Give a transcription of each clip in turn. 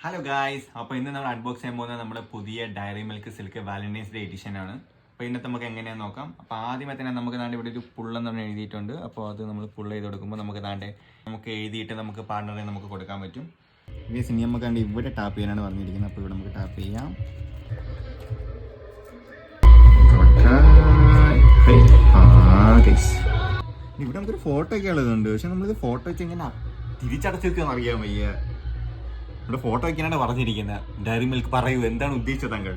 Hello guys, അപ്പോൾ ഇന്ന് നമ്മൾ അൺബോക്സ് ചെയ്യാൻ പോകുന്നത് നമ്മുടെ പുതിയ Dairy Milk Silk Valentine's Day edition ആണ്. അപ്പോൾ ഇന്നത്തെ നമുക്ക് എങ്ങനെയാണെന്ന് നോക്കാം. അപ്പോൾ ആദ്യമേ തന്നെ നമുക്ക് ദാണ്ട് ഇവിടെ ഒരു പുള്ളെന്ന് പറഞ്ഞ് എഴുതിയിട്ടുണ്ട്. അപ്പോൾ അത് നമ്മൾ പുള്ള ചെയ്ത് കൊടുക്കുമ്പോൾ നമുക്ക് എഴുതിയിട്ട് നമുക്ക് പാർട്ണറെ നമുക്ക് കൊടുക്കാൻ പറ്റും. ഗൈസ്, ഇനി നമുക്ക് കണ്ട് ഇവിടെ ടാപ്പ് ചെയ്യാനാണ് പറഞ്ഞിരിക്കുന്നത്. അപ്പോൾ ഇവിടെ നമുക്ക് ടാപ്പ് ചെയ്യാം. ഇവിടെ നമുക്കൊരു ഫോട്ടോ ഒക്കെ ഉള്ളതുണ്ട്. പക്ഷെ നമ്മളിത് ഫോട്ടോ വെച്ച് എങ്ങനെ തിരിച്ചടച്ചെടുക്കാന്ന് അറിയാൻ വയ്യ. ഇവിടെ ഫോട്ടോ വയ്ക്കാനാണ് പറഞ്ഞിരിക്കുന്നത്. ഡയറി മിൽക്ക് പറയൂ, എന്താണ് ഉദ്ദേശിച്ചത് താങ്കൾ?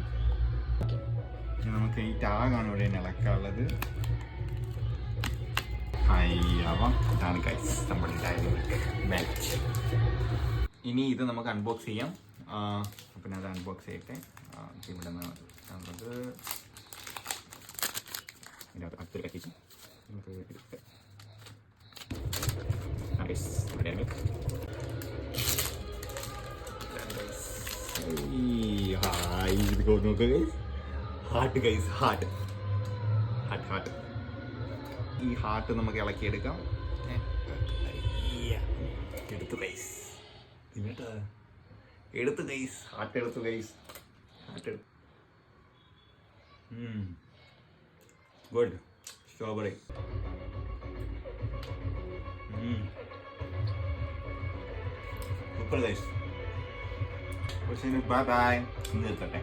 നമുക്ക് ഈ ടാഗാണ് ഇവിടെ ഇളക്കാനുള്ളത്. ഇതാണ് ഗൈസ് നമ്മുടെ ഡയറി മിൽക്ക് മെൽറ്റ്. ഇനി ഇത് നമുക്ക് അൺബോക്സ് ചെയ്യാം. അപ്പം ഞാൻ അത് അൺബോക്സ് ചെയ്യട്ടെ. ഇവിടെ നിന്ന് ഇതിനകത്ത് അടുത്തൊരു കത്തിച്ച് നമുക്ക് എടുത്ത് ഡയറി മിൽക്ക്. ഈ ഹാർട്ട് നമുക്ക് ഇളക്കിയെടുക്കാം. എടുത്തു ഗൈസ്, ഹാർട്ട് എടുത്തു guys. Good. Strawberry. Super guys. Bye bye. നിർത്തട്ടെ.